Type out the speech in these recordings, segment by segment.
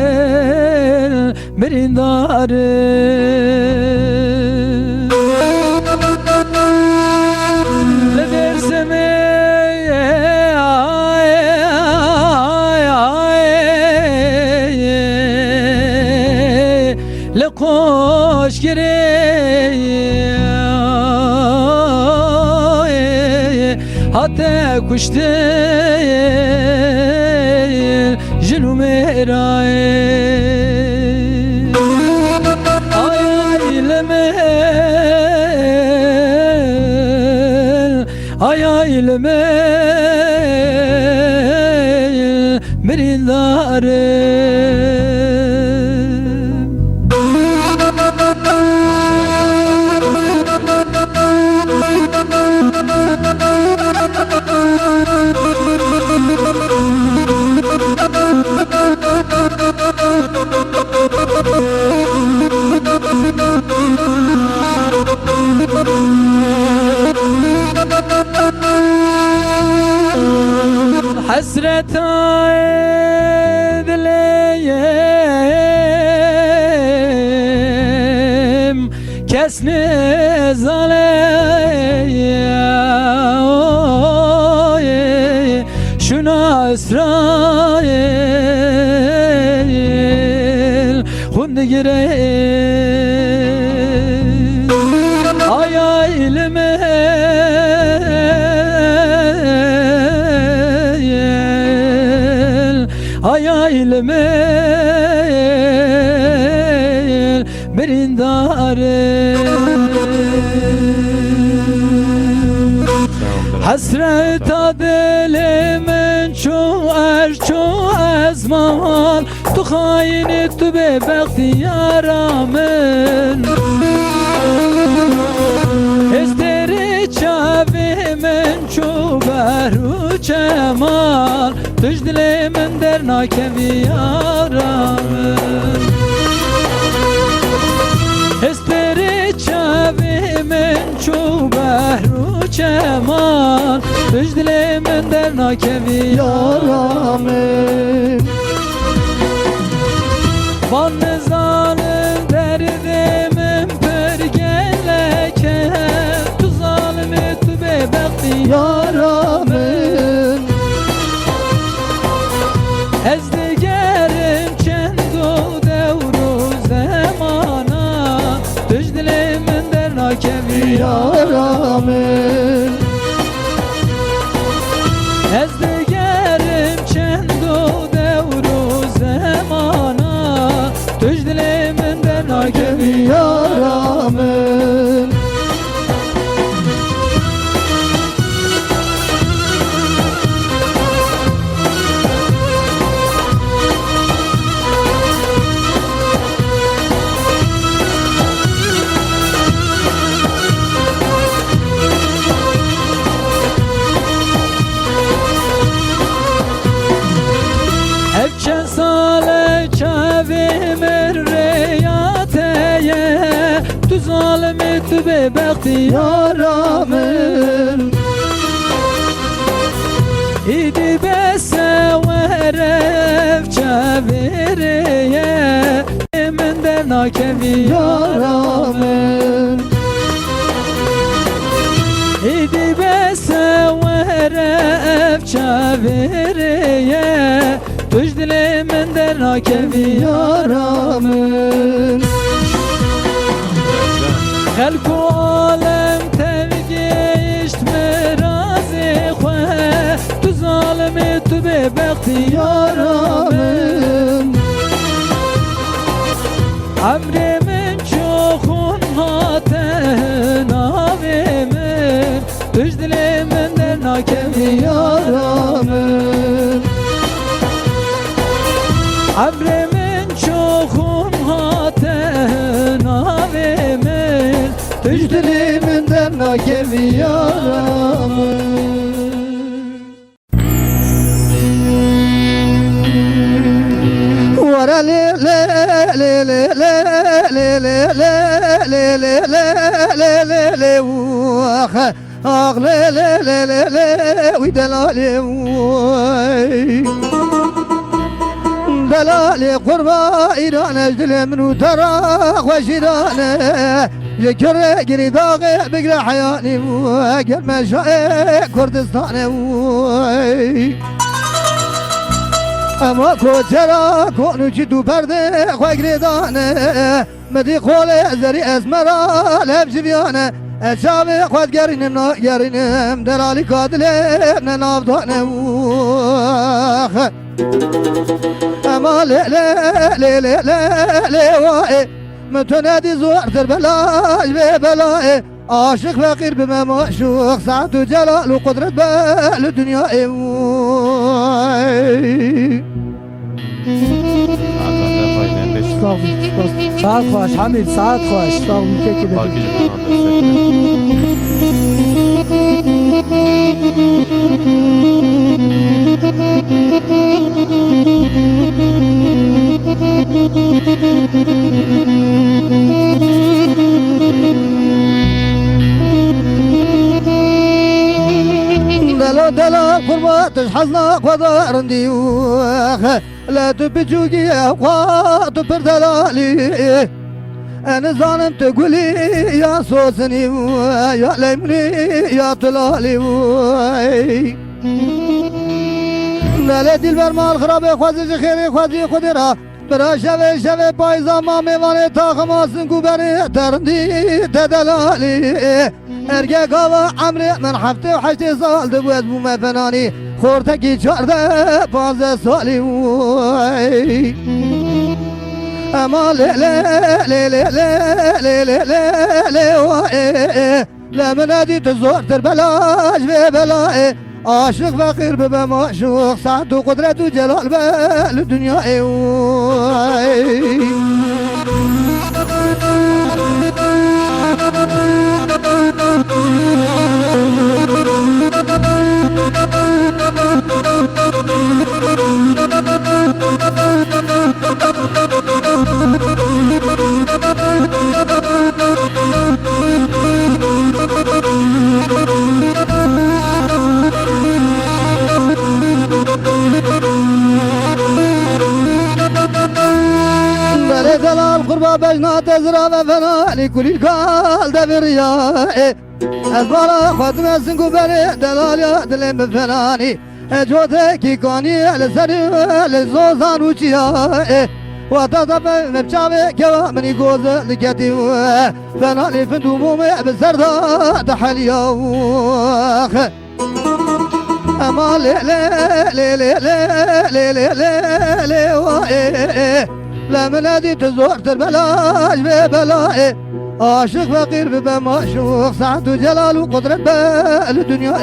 Ayaylemel merindare le derseme le koş gire hatta kuş değil Jilum eraye ayaylemel merindare Hasret edileyim kesne zaleye şuna İsrail hundi gireyim ayayleme ayaylemel merindare hasret adelemen ço ezman tu hayni tu bebekti yaramen esteri çavimen ço beru çemal tüjdile men dernakevi yaramen esteri çavimen ço beru çemal tüjdile men dernakevi yaramen van nezanın derdimin pergeleke tu zalimi tu bebekti yaramen ez digerim çendo devru zemana tüjdilimin dernakevi yaramen ez digerim çendo devru zemana tüjdilimin dernakevi yaramen tu zalimi tu bebekti yaramen idi beseverev çeviriye men dernakevi yaramen idi beseverev çeviriye tüjdilimin dernakevi yaramen Halku alem tevgişt merazi khwe tu zalimi tu bebekti yaramen عبرمن çoğun haten avemen Tücdülümünden nakevi yaramı Vara le le le le le le le le le le le le le Ah le le le le le Uy delale delale kurba İran ecdile minu tarak ve şirane Yekere giri dağı bigre hayani Gelme şae Kurdistan'e Ama koçera konu çi du perde Khwagridane Medi khole zeri esmera Lebjiviyane Eşavi khwad gerinim na gerinim Delali kadile ne navdane Ama le le le le le le vae Mütenedi zuardır belaj ve belâe Aşık fakir bime maşuk Sa'du celalu kudret belü dünya ساعت خوش حمید ساعت خوش سلام که دلا دلا قرباتش حزناك ودارن ديوخ لا تبجوجي أخوات بردلالي أنا ظالم تقولي يا صوصني يا ليمني يا طلالي لا دلبر مال خرابي خوازي خيري خوازي خدرا برا شوي شوي بايزا ما ميواني تاخماسن قبري ترندي تدلالي Erkek hava amri men hafte haçte saldı bu ezbu mefenani Khortaki çarda panze sali Ama le le le le le le le le le Le menadi tezortir belaj ve belâe Aşık fakir be maşuk Sa'du kudretu celal bel dünya Bele delal kurba bejna tezra ve fenali kulil kal devir ya Ezbara khadim esin kuberi delal ya dilim fenani Ecote ki kani el seri el zozan uçiya Vatata be mepçave keva meni goze liketi Fenali fendumumu beserda tahaliya Ama le le le le le le le le La menadi tezortir belaj ve belâe Aşık fakir be maşuk Sa'du celalu kudret bel dünya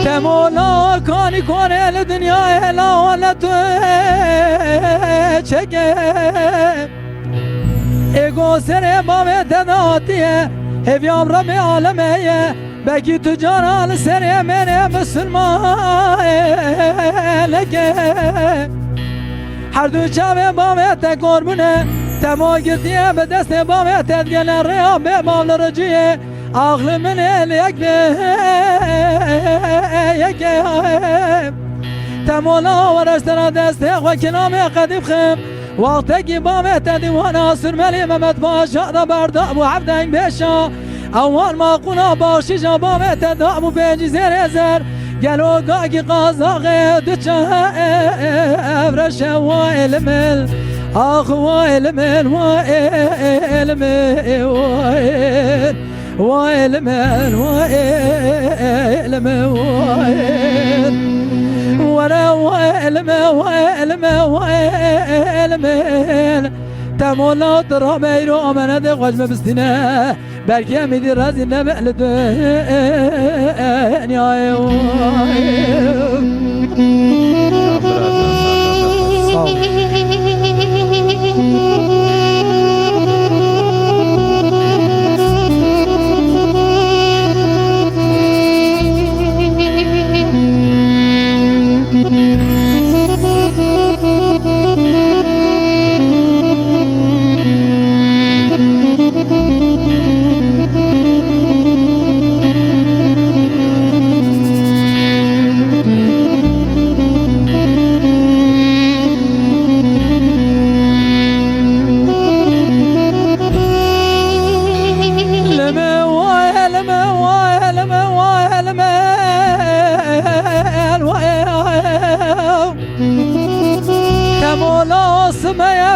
Kemola kani kone dünya elalet çeke Ego sere bave tedatiye Hevyam Rabbi alemeye Belki tüccaran sere mene Müslüman leke Her düçave bave te korbune Temo girdiye be deste bave tedgene Reya be mavlarıcıye Aklımın elek be yeke Temola ve reştera deste Ve kiname kadif khim وقتك بامت ديوانا سرملي ممت باشا دا بردا ابو عبدين بيشا اول ما قنا باشي جبامت دا ابو بيجي زر زر قالوا قاقي قازاغي دچا افرش وائلمل اخ وائلمل وائلمل وائلمل وائلمل ولا وائلمل تمولا تراميرو امانه دي خوش مبستنا بركي ميدي رازي نبعل دين يا يا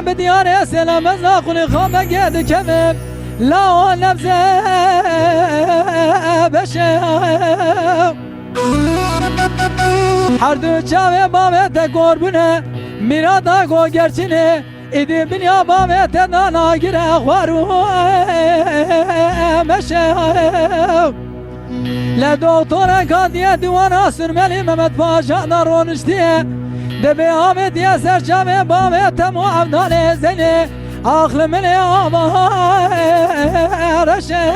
بديار سلام زاقني خابك يد كمم لا نبزه بشه هر دو چاوه بامت قربونه میرادا گو گرچینه ایدی بنیا بامت نانا گیره خوارو مشه لدکتر کادیه دیوانا سرملی ممت پاشا نارونشتیه دبی آمد یا سرچمه بامت معبدان زنی آخل ملی آبا رشه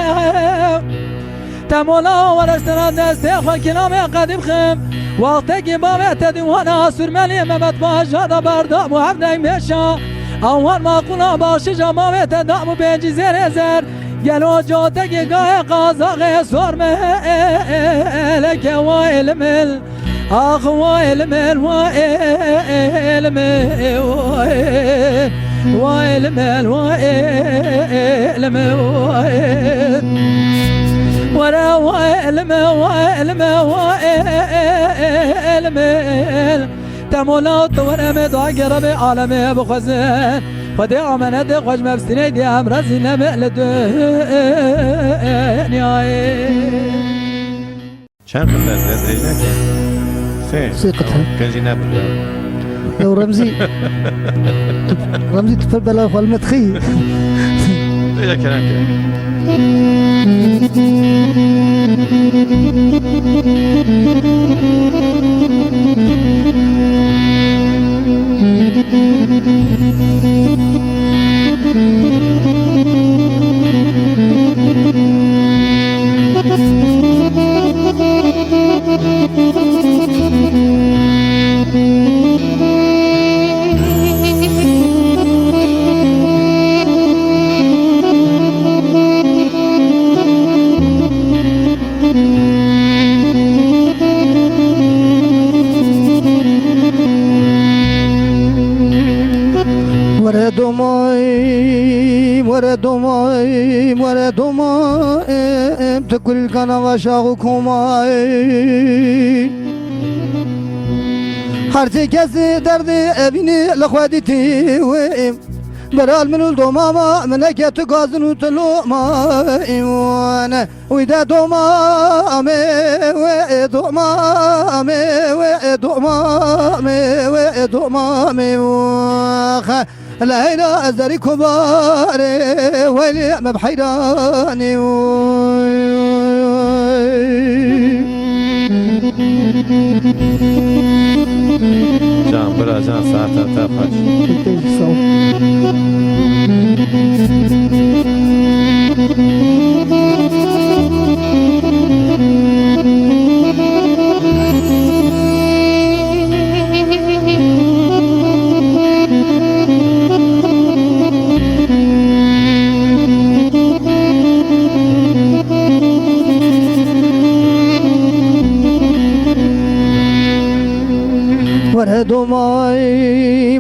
تمولا ورشتنا دستی خواه کنام قدیم خم وقتی که بامت دیوانا سرملی ممت پاشا دا بردا معبدان میشا اول ما قنا باشی جامامت دامو بینجی زر زر گلو جاته که گاه قازاق سرمه لکه وائلمل آخ وائلمل وائلمل وائلمل وائلمل ورا وائلمل وائلمل وائلمل تمولا تورمت عقرب عالمي بخزن خدي عمنت خوش مبستني دي امرزي نبعل دنياي چند قطعه زدرينا كي؟ سي قطعة كنجي نابل لو رمزي رمزي تفر بلا والمتخي ايجا كلام كده وردماي تكل الكنا وشاغكماي هرچی کسی درد ابینی لخوادیتی ویم برال من الدماما منکت گازنو تلوماي وانا ويدا دمامي ودمامي ودمامي ودمامي واخا لا أزري كباري ويلي مبحيراني جان برا جان ساعتا تافاش وردماي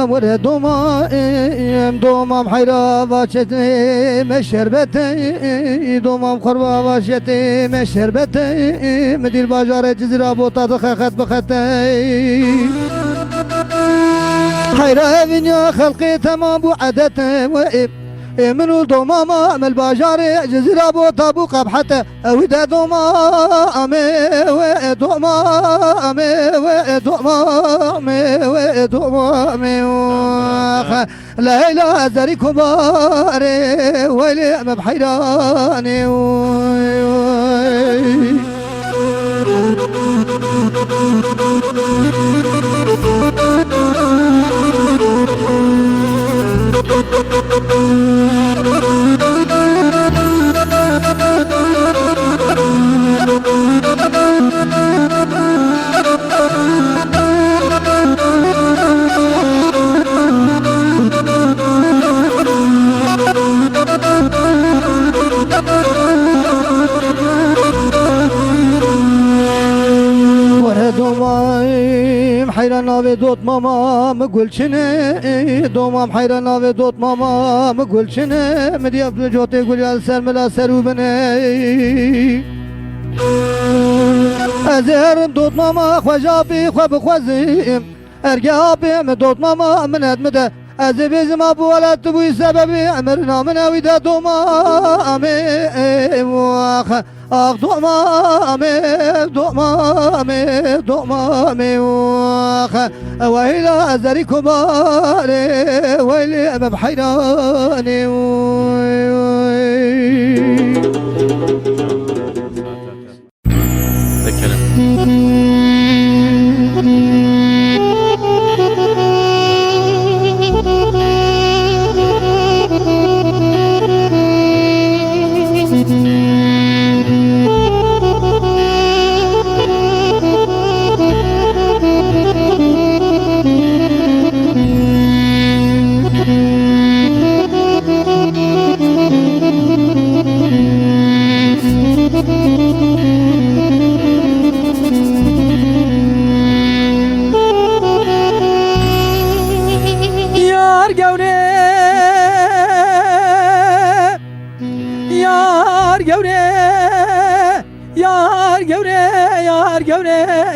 وره دومام حيرا باشتي مشربتي دومام قربا باشتي مشربتي مدير باجار جزيرة بوتا دخخت بختي حيرا بنيا خلقي تمام بوعدتي وإب منو دوماما من الباجار جزيرة بوتا بو قبحته ودا دومامي ودومامي ودومامي ودومامي ليلى زري كباري ويلي مبحيراني دومام حيران ناوي دوت ماما مقول شنو دومام حيران ناوي دوت ماما مقول شنو مدياب جوتي يقول يا سر ملا سروبني ازهر دوت ماما خجابي خب خوزيم ارجابي من دوت ماما من ادمده از بيزم ابو ولد بوي سببي عمرنا من ويدا دومامي واخ اخ دومامي واخ ويلا زري كباري ويلي مبحيراني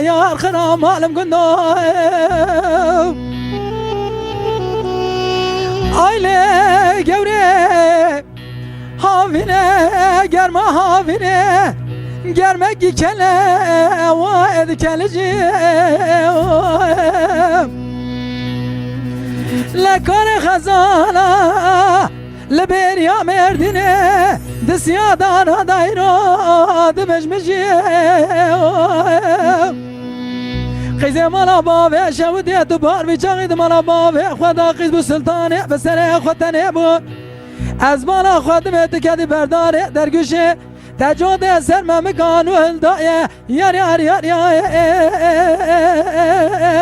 يا خنا مالم قندو ايلي قوري هافينه قرما هافينه قرمك كلا وايد كالجي لكار خزانه لبيريا مردينه دسيا دانا دايرو دمجمجي قيزي مالا بابي شودي دبار بيشاغد مالا بابي خدا قيز بو سلطاني بسره خدتني بو از مالا خدمت كدي برداري درگوشي تجود سر ممكان والداية يار يار يار يار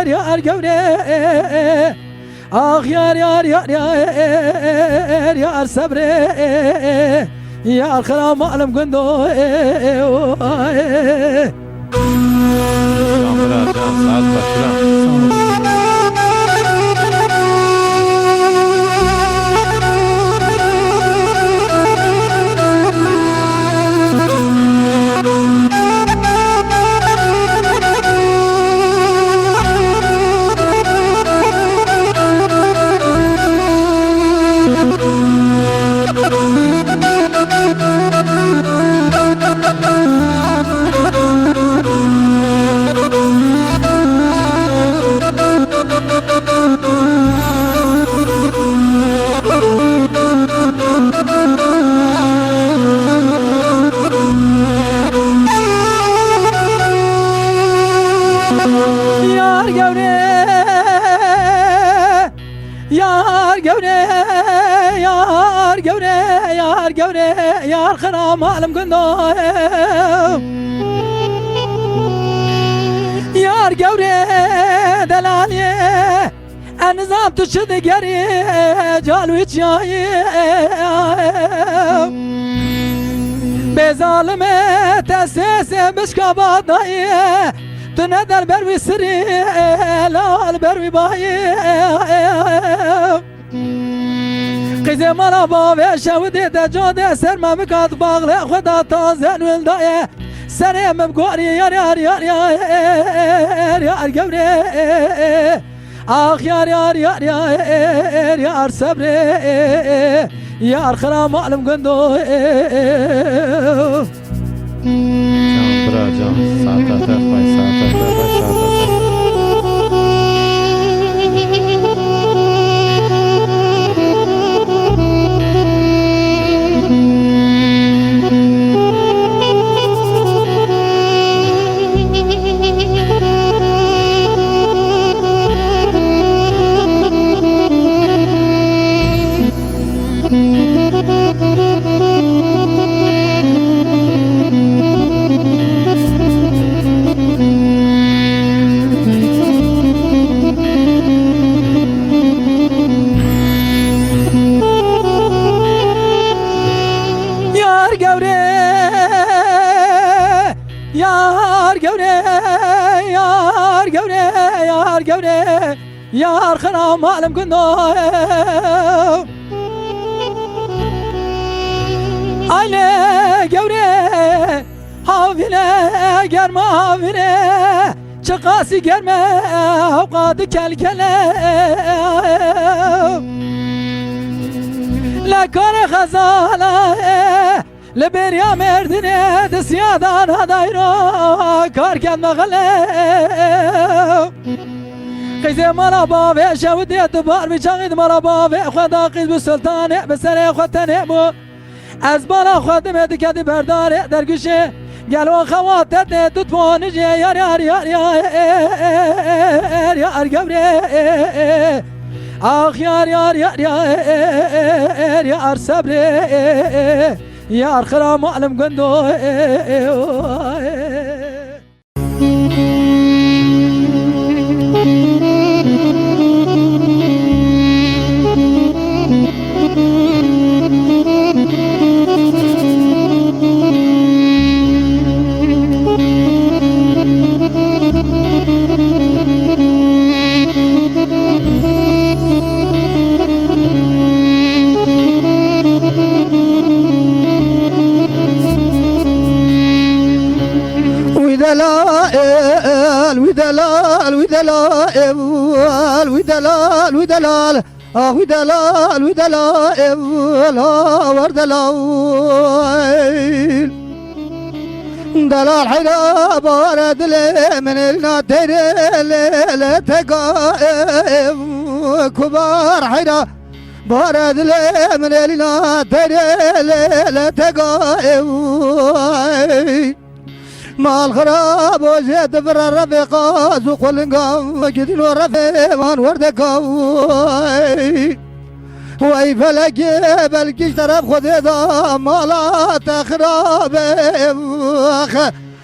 يار قوري آخ يار يار يار يار يار صبري يار خرام معلم قندو يار خرام معلم قندو يار قوري دلالي النظام تشد قري جالو جاي بظالمه تسيس بشكابات ضايع تو ندر بروی سری لال بروی بایی قیزه مالا باوی شودی ده جاده سر ممکات باغل خدا تازن ولدایه سرم بگوری یار یار یار یار یار گوری آخ یار یار یار یار یار صبری یار خرام عالم گندو جان برا جان ساعت تفای ساعت تفای ساعت yar kharam alam kundo aile gevre havine germa havine çıkası germe havkadı kelkele la kare khazala لبريا مردني دسيادان هدايرو كاركن مغلي قيزي مرابا في شودي تبار بشاغد مرابا في خدا قيز بالسلطان بسري خدتني بو ازبالا خدم دكدي برداري درگشي قالوا خواتتني تتفونجي يار يار يار يار يار قبري اخ يار يار يار يار يار صبري yar kıram alım göndü ودلال ودلال ودلال ودلال ودلال ودلال ودلال وردلال دلال حيرا بارد لي من النادر لا تقائم كبار حيرا بارد لي من النادر لا تقائم مال خراب وزيد بر الرفيقة سوق النقام كدين ورفيمان وردكاو وي فلك بلكش طرف خديدا مالات خراب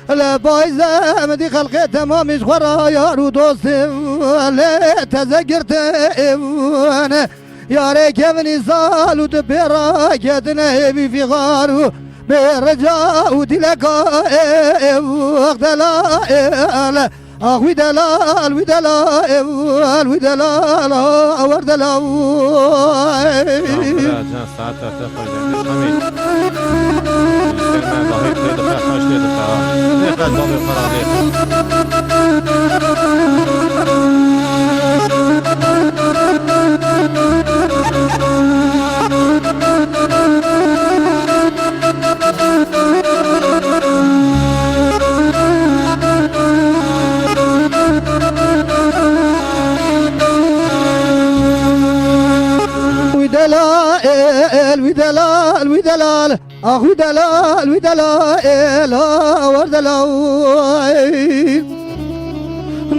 لا بايزة مدي خلقي تمام مش خرا يارو دوستي لا تذكرت يا ريك ابني سالو تبيرا كدنا في غارو برجاء ودلقاء وغدلاء ودلال ودلال ودلال وردلال جان ساعت تفای حمید استرنا ضهير تدخل خاش تدخل نقد ضم الفراغ ودلال ودلال ودلال ودلال وردلال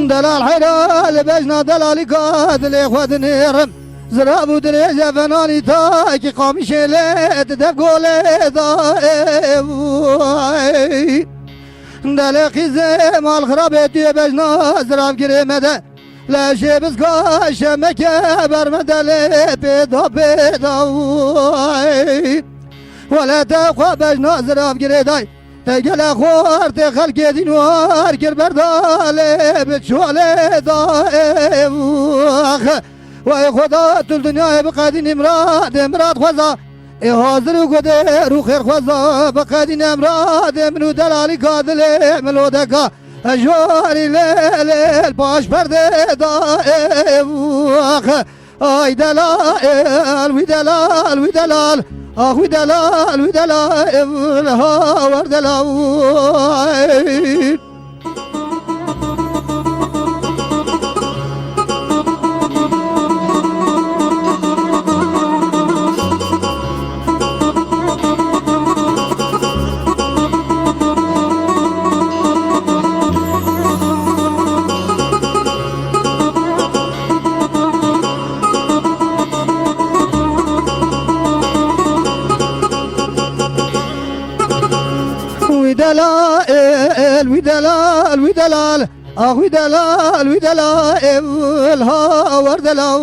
دلال حيرال بجنا دلالي قاد لإخوات نيرم زراب ودريجة فناني تاكي قامي شيلات دفقولي ضائي دلقي زي مال خرابيتي بجنا زراب كريمة لا شي بسكا شمكة برمدلي بيضا بيضا ولا تقوى بجنا زراب كريداي تگل خورد خلق دینوار گر برداله به چوله دائم وای خدا تو دنیا بقدین امراد خوزا ای حاضر و گده رو خیر خوزا بقدین امراد منو دلالی کادل ملو دکا جواری لیل باش پرده دائم آی دلال وی دلال وی دلال آه وی دلال وی دلال هاور دلال دلال وی دلال وی دلال آه وی دلال وی دلال هاور دلال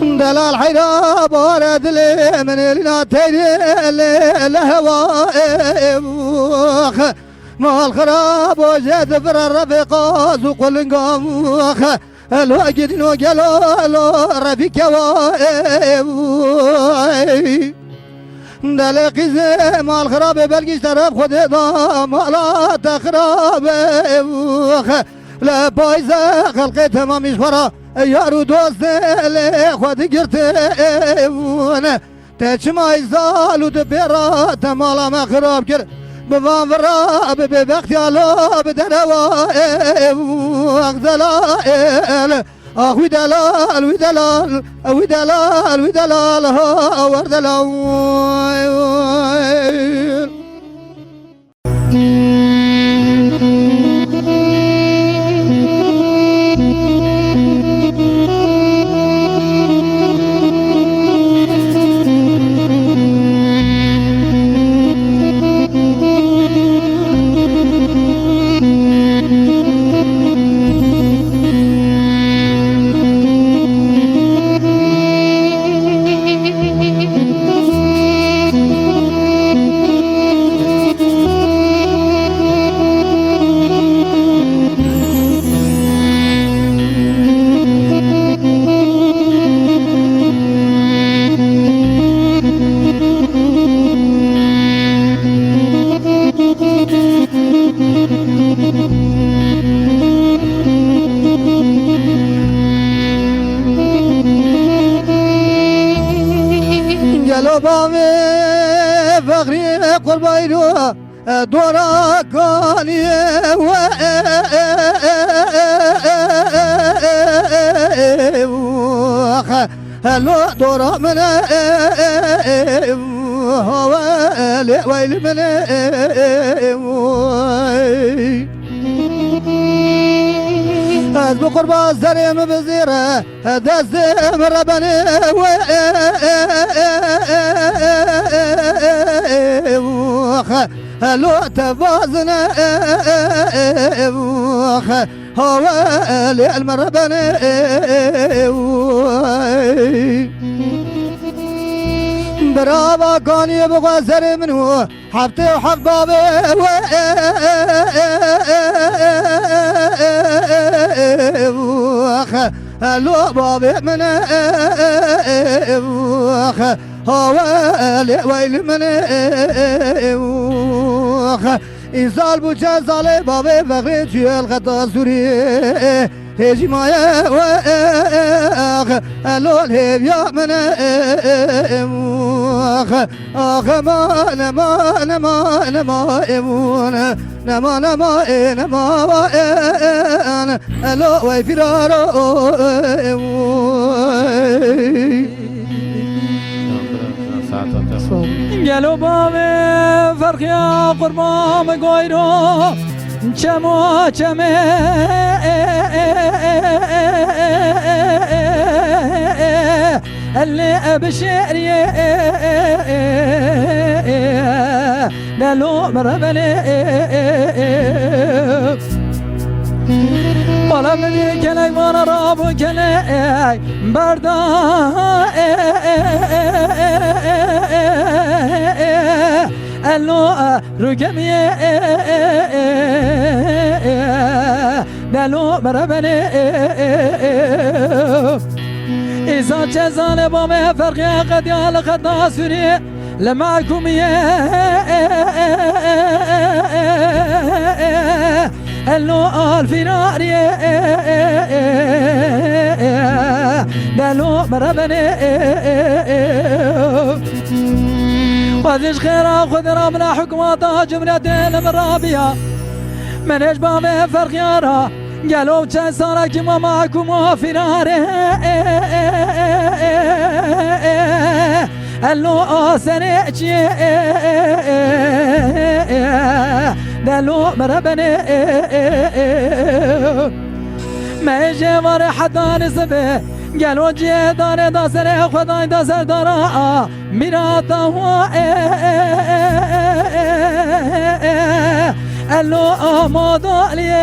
دلال حيرا بار دل من لنا تيل الهوا ما الخراب وجد بر الرفيق زوق النقام الواجد نو قالوا رفيق دلقي زي ما الخراب بلقيش طرف خد دا مالا تخراب لا بايزة خلقي تمام يشفرا يارو دوست لي خد قرت تشما يزالو دبيرا تمالا ما خراب كر بفان فرا ببختيالو بدنوا اغزلال وي دلال وي دلال وي دلال وي دلال هاور دلال بامي فخري قرباينو دورا كاني هلو دورا من هو ويل من از بقربا زریم بزیره دست مربنی هلو توازنه حوالي المربني برابا كان يبغى زر منه حبتي وحب بابي لو بابي من حوالي ويل من إنسان بوجه زالي بابي بغي تشي الغدا سوري هجي مايا واخ الول هيبيا من اخ ما نما نما نما امون نما نما نما انا الو وي فرارو گلو بامه فرقیا قربام گویرو چمو چمه اللي بشعري دلو مربلي ولا مني كلاي وانا رابو كلاي بردا اللو ركمي دلو مربني إذا جزال بامي فرقي قد يالق الناصري لمعكم اللو الفراري دلو مربني خذش خيرا خذ ربنا حكمة جملة المرابية من اجبام فرق يارا قالوا جسارة كما معكم فراره اللو سنيتي دلو مربني ما يجي ورا حتى نسبه قالوا جيدان دا سر خدای دا سر دارا میراتا هو الو آماد علی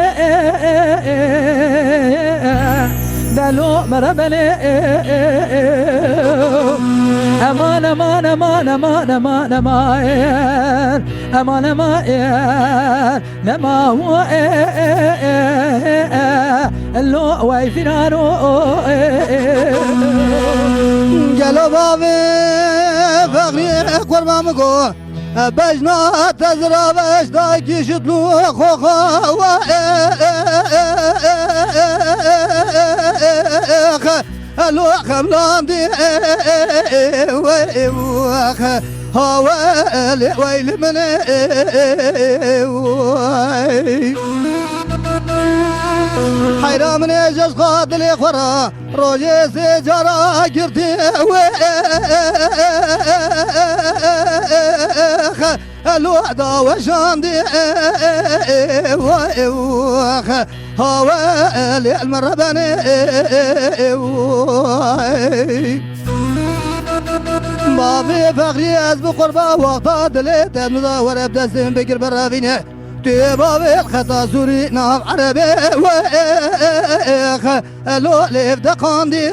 دلو مربلی امان امان امان امان امان امان امان امان لما هو اللو ويفنانو قالوا بابي فقري قربان مقو بجنا تزرع بش دايكي شطلو خوخا الو خملان دي ويوخ هوالي ويل من حيرا من يجز قاتل خورا روجي سجارة كرتي الوعدة وشاندي ويوخ هوالي المرباني بابي فخري أزبو قربا وقتا دليت مزاور بدسم بكر برافيني تبابي الخطا سوري نام عربي ويخ لو ليف دقاندي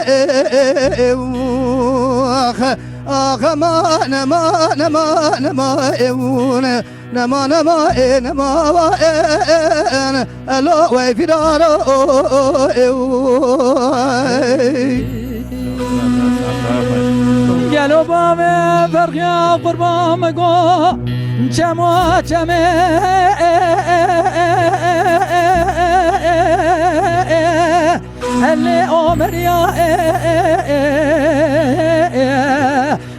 ويخ آخ ما نما نما نما ايون نما نما نما وين لو ويفيدارو قالوا بامي فرقيا قربان مقو جمع جمع اللي عمر يا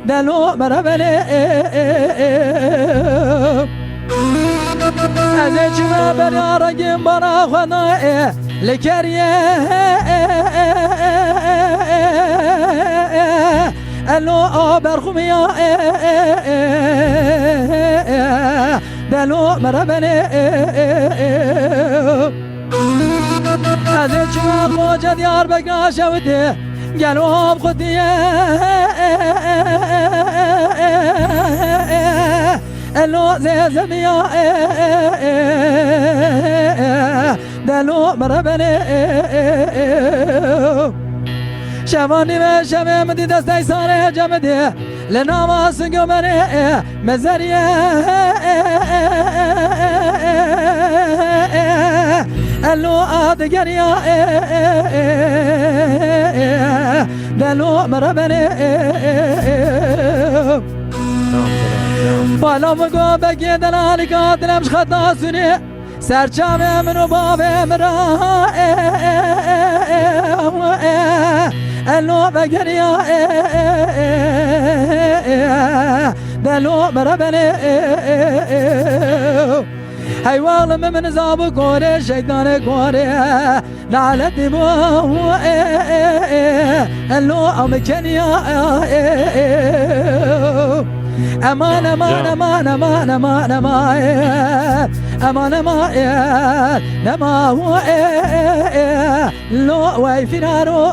دلو مربلي از جوا برا رقم برا خناء لكريه الو برخميا دلو مربني از جوا موجة ديار بقى شودي قالوا بخدي الو زميا دلو مربني شوانی به شمه مدی دستی ساره جمده لناماس گمره مزریه الو آدگریا دلو مربنه بالا مگو بگی دلالی که دلمش خطا سونی سرچامه منو بابه مرا الو بگریا دلو مربنه حيوان من زاب كوري شيطان كوري لعنتي بو اللو امكنيا امان امان امان امان امان امان امان امان لما هو لو ويفنارو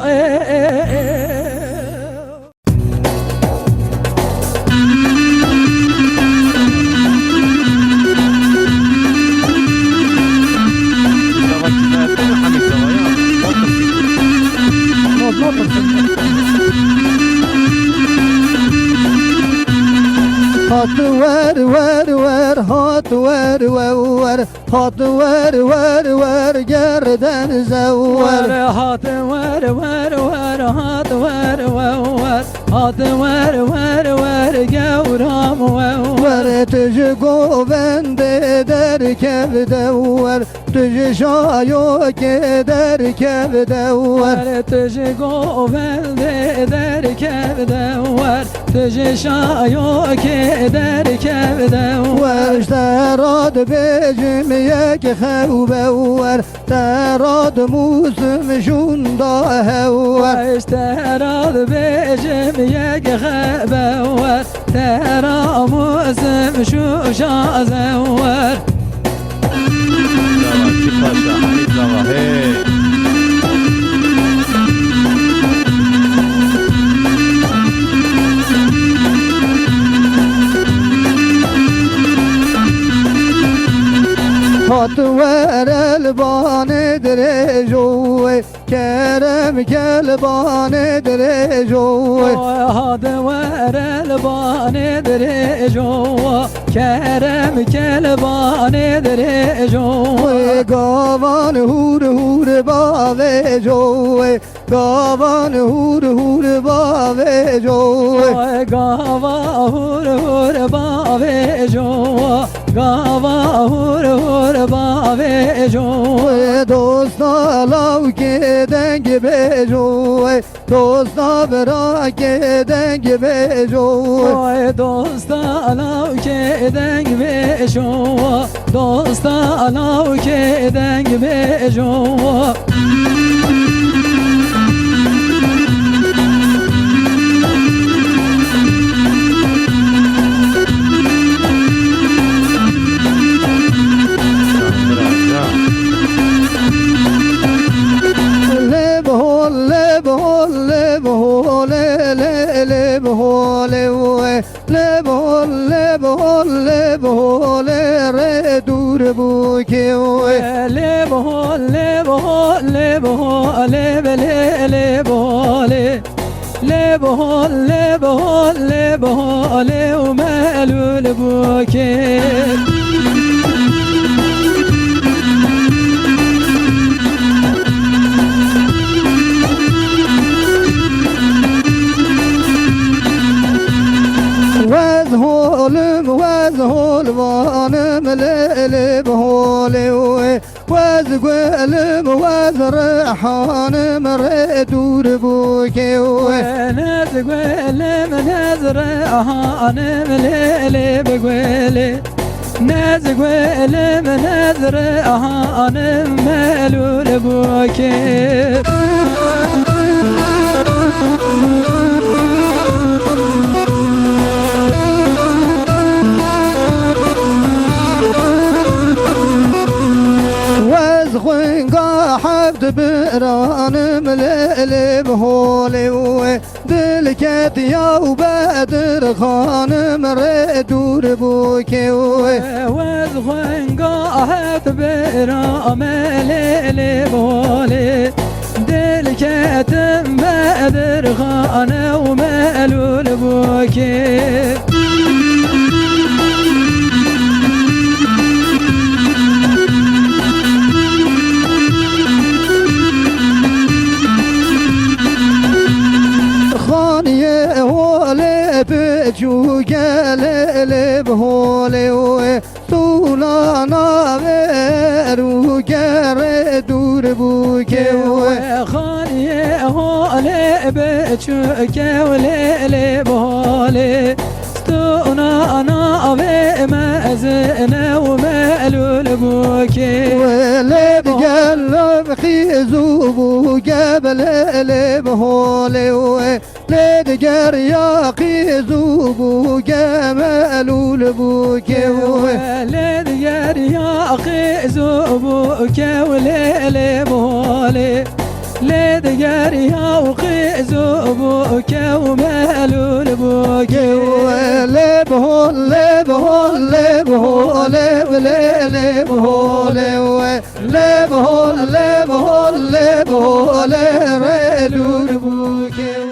Hat ver hat ver hat ver gerden zevver hat ver hat ver gevram ver tücü govende der kevde ver tücü şayok eder kevde ver tücü govende der kevde ver tücü şayok eder kevde ver şterad becim yek xevbe ver terad musum şunda hever اشتراد بجم یک خبر تراموزم شو شازور Zava, Paşa, Hamit Zava, hey. hat ver elban drejoy kerem kelban drejoy هاد ور البان درجو کرم کلبان درجو gavan hur hur bave joy gavan hur hur bave joy گاوا هور هور باوی جو گاوا هور هور باوی جو dosta lav ke deng be joy dosta bra ke deng be joy oy dosta alav ke deng be jo dosta alav ke deng be jo re dur bu ke le bo le bo le bo le le le bo le le bo le bo le bo le umalu le buke وذهول وانم ليلب هولي وذقلم وذرحان مردور بوكي نزقلم نزرحان مليلي بقولي نزقلم نزرحان ملول بوكي حفظ برانم ليلي بهولي دلكت يا وبدر خانم ردور بوكي وذخن قاحت برام ليلي بهولي دلكت بدر خان ومالول بوكي بجو گل بهوله سولانا ورو گر دور بو که خانی هاله بچو گل بهوله سولانا و مزنه و ملول بو که ولد قلب خيزو بو قبل بهوله لدقر يا قيزو بو جمال بوكي لدقر يا قيزو بوكي وليلي بولي لدقر يا قيزو بوكي ومالول بوكي لبهول لبهول لبهول لبهول لبهول لبهول لبهول ريدور بوكي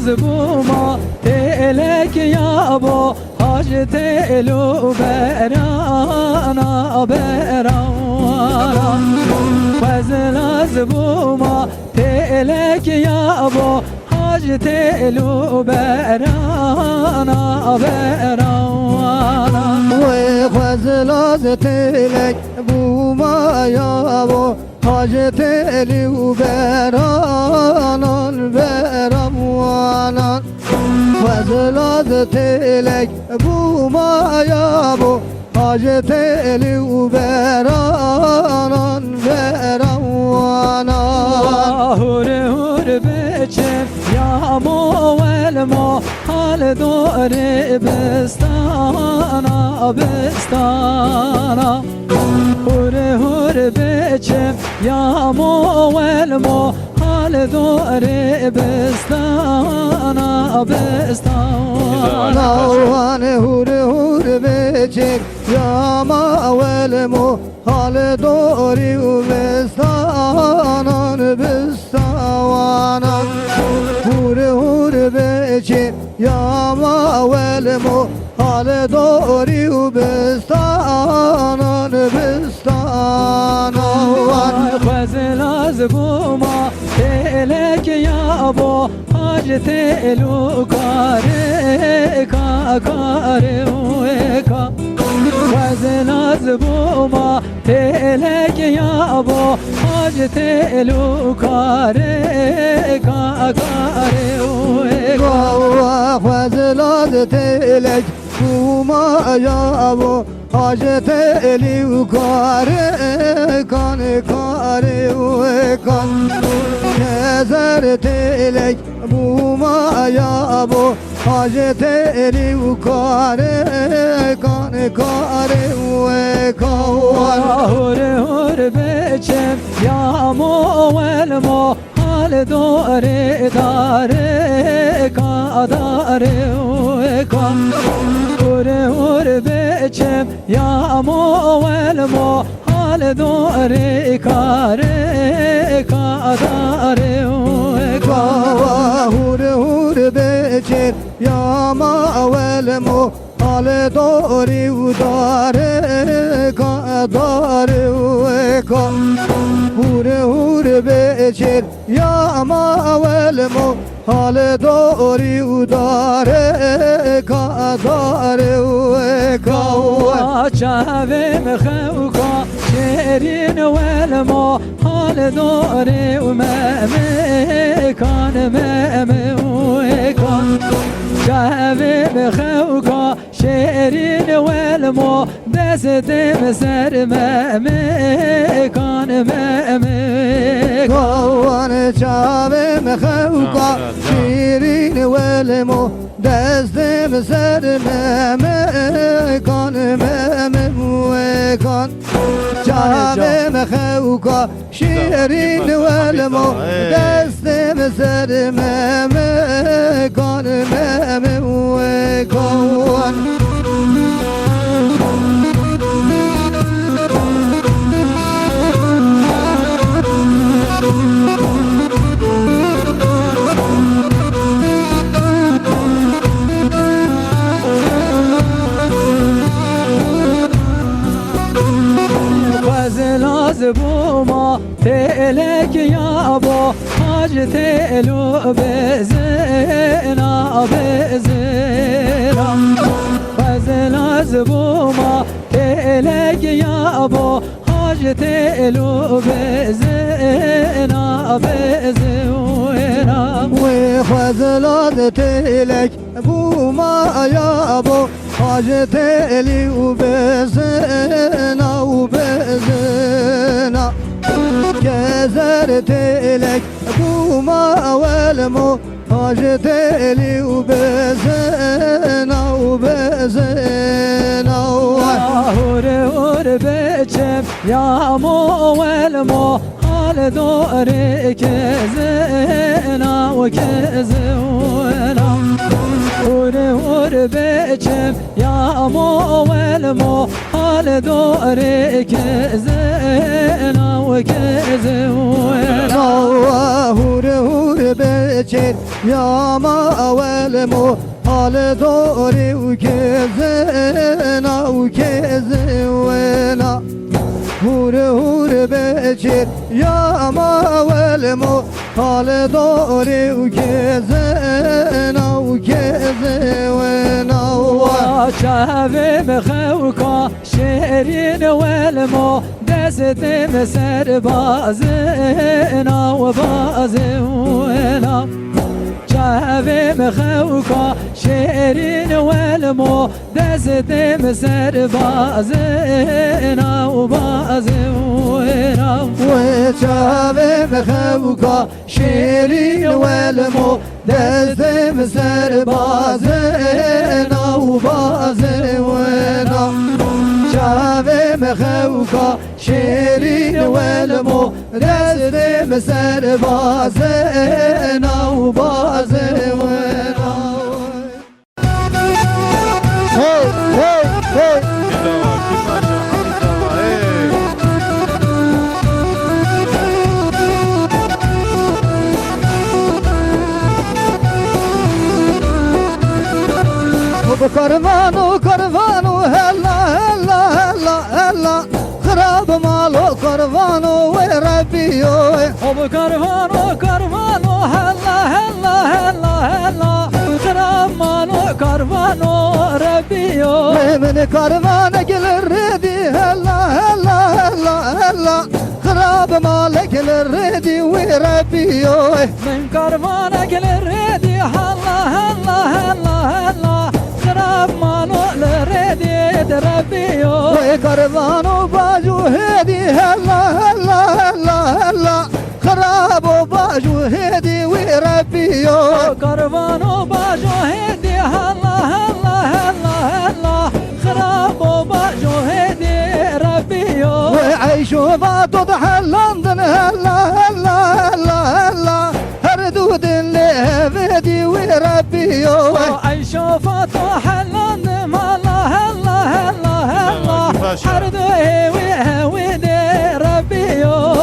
بوما تلك يا ابو حاج تلو برانا برانا وزلاز بوما تلك يا ابو حاج تلو برانا برانا وخزلاز تلك بوما يا ابو حاج تلو برانا برانا وزلاز تلك بوما يا ابو حاج تلو برانا برانا هور هور بچم يا مو والمو حال دور بستانا بستانا هور هور بچم يا مو والمو حال دور بستانا بستانا نوان هور هور بچم يا ما والمو حال دوري وبستانا بستانا هور هور بچم يا ما والمو حال دوري وبستانا بستانا خزلاز بوما تلك يا ابو حاج تلو كاريكا كاريكا خزلاز بوما تلك يا ابو حاج تلو كاريكا كاريكا خزلاز تلك بوما يا ابو حاج تلو كاريكا كاريكا نظرت إليك بوما يا أبو حاجة إلي وكاري كاري وكوان هور هور بچم يا مو والمو حال دوري داري كاداري وكان هور هور بچم يا مو والمو حال دوري كاري كاداري هور هور بچر يا ما والمو حال دوري وداري كاداري وكان هور هور بچر يا ما والمو حال دوري وداري كاداري وكان شافم خوكا شيرين والمو حال دوري ومامي كان مامي وكان شافم خوكا شيرين والمو دست مسر مامي كان مامي كوان شافم خوكا شيرين والمو دست مسر مامي كان مامي وكان شافم خوكا شيرين والمو دست مسر مامي كان مامي وكان وزلاز بوما تلك يا ابو حاج تلو بزينا بزينا وزلاز بوما تلك يا ابو حاج تلو بزينا بزينا وخذلات تلك بوما يا ابو حاج تلي وبزنا وبزنا كزرت لك بوما والمو حاج تلي وبزنا وبزنا هور هور بچم يا مو والمو حال دوري كزنا وكزنا هور هور بچم يا مو والمو حال دوري كزنا وكزنا هور هور بچر يا ما ولمو حال دوري وكزنا وكزونا هور هور بچر يا ما ولمو حال دوري وكزنا وكزونا وشافي مخوكا شيرين والمو دستم سر بازنا وبازونا شافي مخوكا شيرين والمو دستم سر بازنا وبازونا وشافي مخوكا شيرين والمو دستم سر بازنا وبازونا شافي مخوكا شيرين والمو دستم سر بازنا وبازونا هو هو هو كرفانو كرفانو هلا هلا هلا هلا خراب مالو كرفانو وربيو ابو كرفانو كرفانو هلا هلا هلا هلا خراب مالو كرفانو ربيو من كرفانك الردي هلا هلا هلا هلا خراب مالك الردي وربيو من كرفانك الردي هلا هلا هلا هلا خراب مالو لردي ربيو وكرفانو باجو هدي هلا هلا هلا هلا خراب باجو هدي وربيو كرفانو باجو هدي هلا هلا هلا هلا خراب باجو هدي ربيو وعيشوا بطضح لندن هلا هلا هلا هلا هردود اللي بدي وربيو عيشوا فتح لندن هلا هلا هلا هلا حردو ويدي ربيو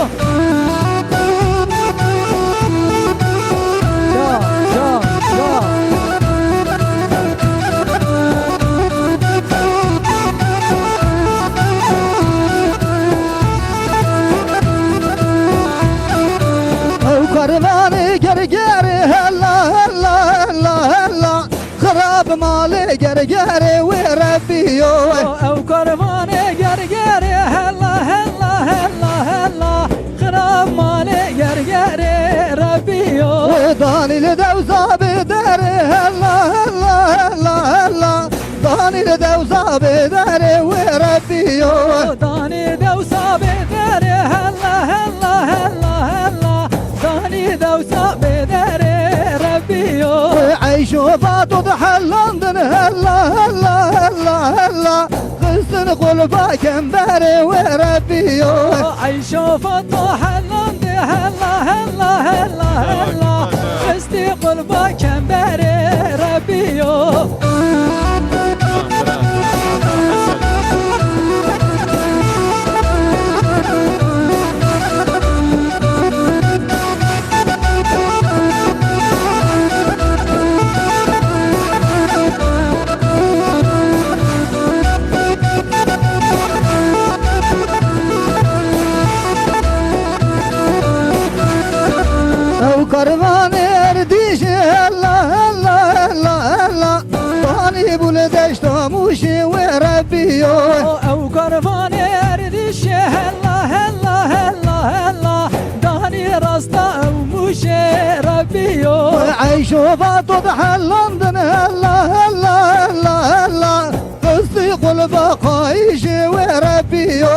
كرفاني قرقاري هلا هلا هلا هلا خراب مالي قرقاري وربيو او كرفاني قرقاري هلا هلا هلا هلا خراب مالي قرقاري ربيو وداني لدوزة بداري هلا هلا هلا هلا داني لدوزة بداري وربيو داني دوسة بداري هلا هلا هلا هلا داني دوسة بداري ربيو عيشوا بطضح لندن هلا هلا هلا هلا غسن قلبا كمباري وربيو عيشوا فتح لندن هلا هلا هلا هلا خستي قلبا كمباري ربيو كرفاني ارديش هلا هلا هلا هلا طاني بولدش طاموشي وربيو او كرفاني اردش هلا هلا هلا هلا داني راستا او موشي ربيو عيشوا بطضح لندن هلا هلا هلا هلا قصي قلبا قايشي وربيو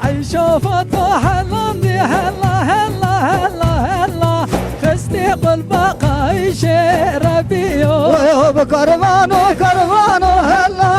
عيشوا فتح لندن هلا هلا هلا هلا خستي قلبا قايشي ربيو بكرفانو كرفانو هلا